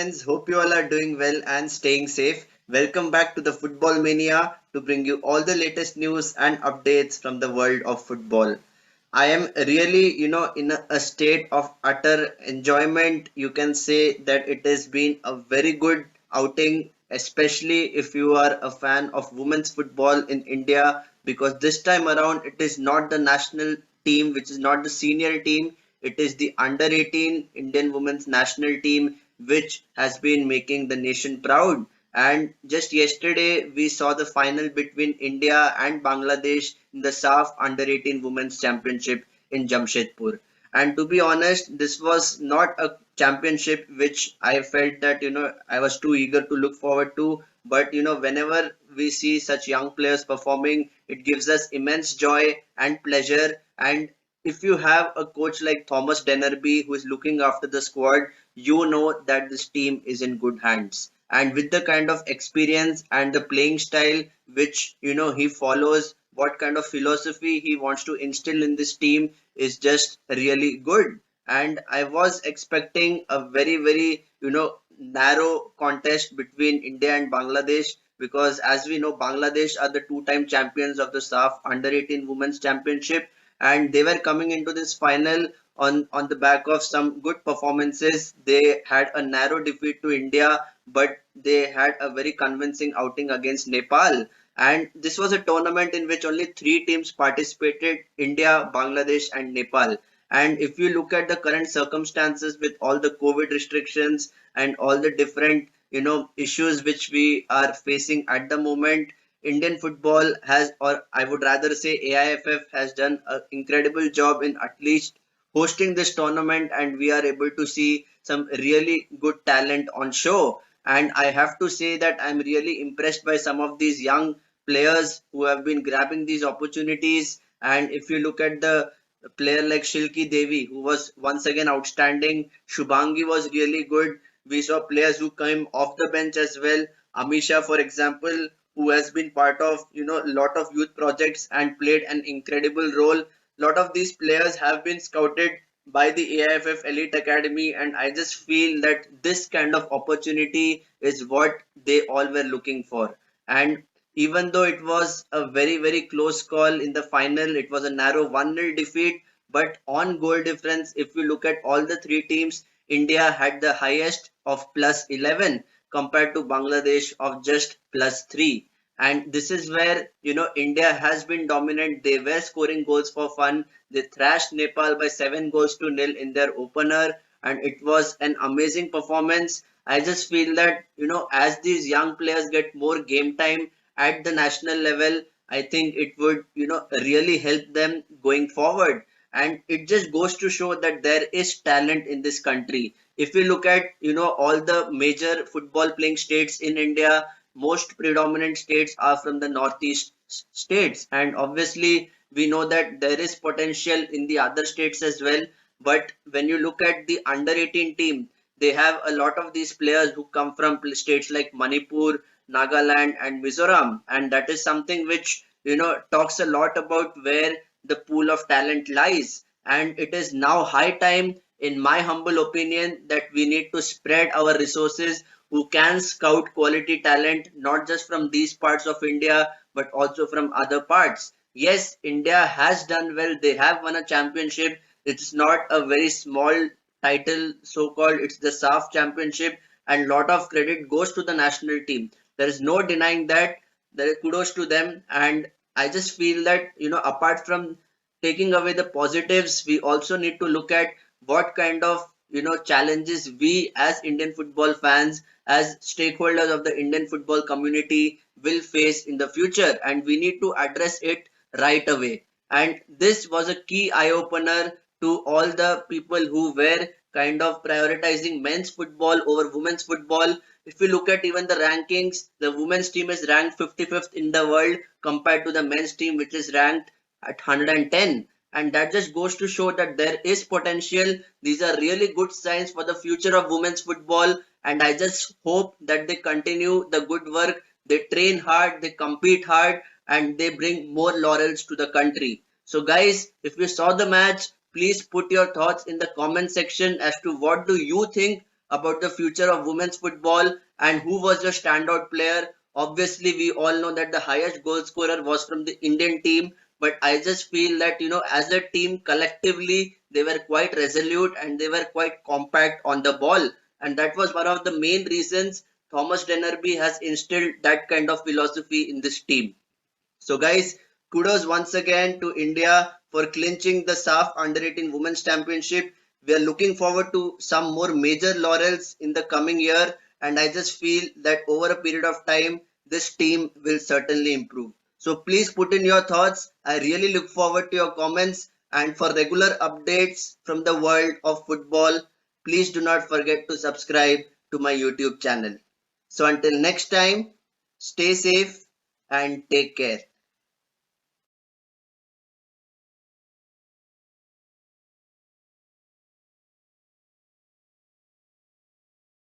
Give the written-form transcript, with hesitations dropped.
friends. Hope you all are doing well and staying safe. Welcome back to the Football Mania to bring you all the latest news and updates from the world of football. I am really, in a state of utter enjoyment. You can say that it has been a very good outing, especially if you are a fan of women's football in India, because this time around it is not the national team, which is not the senior team. It is the under 18 Indian women's national team, which has been making the nation proud. And just yesterday, we saw the final between India and Bangladesh in the SAFF Under-18 Womens Championship in Jamshedpur. And to be honest, this was not a championship which I felt that, I was too eager to look forward to. But, whenever we see such young players performing, it gives us immense joy and pleasure. And if you have a coach like Thomas Dennerby who is looking after the squad, you know that this team is in good hands. And with the kind of experience and the playing style which he follows, what kind of philosophy he wants to instill in this team is just really good. And I was expecting a very narrow contest between India and Bangladesh, because as we know, Bangladesh are the two-time champions of the SAFF Under-18 Women's Championship, and they were coming into this final on the back of some good performances. They had a narrow defeat to India, but they had a very convincing outing against Nepal. And this was a tournament in which only three teams participated: India, Bangladesh, and Nepal. And if you look at the current circumstances with all the COVID restrictions and all the different issues which we are facing at the moment, Indian football has, or I would rather say AIFF has done an incredible job in at least hosting this tournament, and we are able to see some really good talent on show. And I have to say that I'm really impressed by some of these young players who have been grabbing these opportunities. And if you look at the player like Shilki Devi, who was once again outstanding, Shubhangi was really good. We saw players who came off the bench as well. Amisha, for example, who has been part of a lot of youth projects and played an incredible role. Lot of these players have been scouted by the AIFF Elite Academy, and I just feel that this kind of opportunity is what they all were looking for. And even though it was a very close call in the final, it was a narrow 1-0 defeat. But on goal difference, if you look at all the three teams, India had the highest of plus 11 compared to Bangladesh of just plus 3. And this is where India has been dominant. They were scoring goals for fun. They thrashed Nepal by 7 goals to nil in their opener, and it was an amazing performance. I just feel that as these young players get more game time at the national level, I think it would really help them going forward. And it just goes to show that there is talent in this country. If you look at all the major football playing states in India, most predominant states are from the northeast states, and obviously we know that there is potential in the other states as well. But when you look at the under 18 team, they have a lot of these players who come from states like Manipur, Nagaland, and Mizoram, and that is something which talks a lot about where the pool of talent lies. And it is now high time, in my humble opinion, that we need to spread our resources who can scout quality talent not just from these parts of India but also from other parts. Yes, India has done well. They have won a championship. It's not a very small title, so called. It's the SAFF championship, and lot of credit goes to the national team. There is no denying that. There is kudos to them, and I just feel that apart from taking away the positives, we also need to look at what kind of challenges we as Indian football fans, as stakeholders of the Indian football community, will face in the future, and we need to address it right away. And this was a key eye opener to all the people who were kind of prioritizing men's football over women's football. If you look at even the rankings, the women's team is ranked 55th in the world compared to the men's team, which is ranked at 110. And that just goes to show that there is potential. These are really good signs for the future of women's football, and I just hope that they continue the good work. They train hard, they compete hard, and they bring more laurels to the country. So guys, if you saw the match, please put your thoughts in the comment section as to what do you think about the future of women's football and who was your standout player. Obviously, we all know that the highest goal scorer was from the Indian team, but I just feel that, as a team collectively, they were quite resolute and they were quite compact on the ball. And that was one of the main reasons Thomas Dennerby has instilled that kind of philosophy in this team. So, guys, kudos once again to India for clinching the SAFF Under-18 Women's Championship. We are looking forward to some more major laurels in the coming year, and I just feel that over a period of time, this team will certainly improve. So, please put in your thoughts. I really look forward to your comments, and for regular updates from the world of football, please do not forget to subscribe to my YouTube channel. So, until next time, stay safe and take care.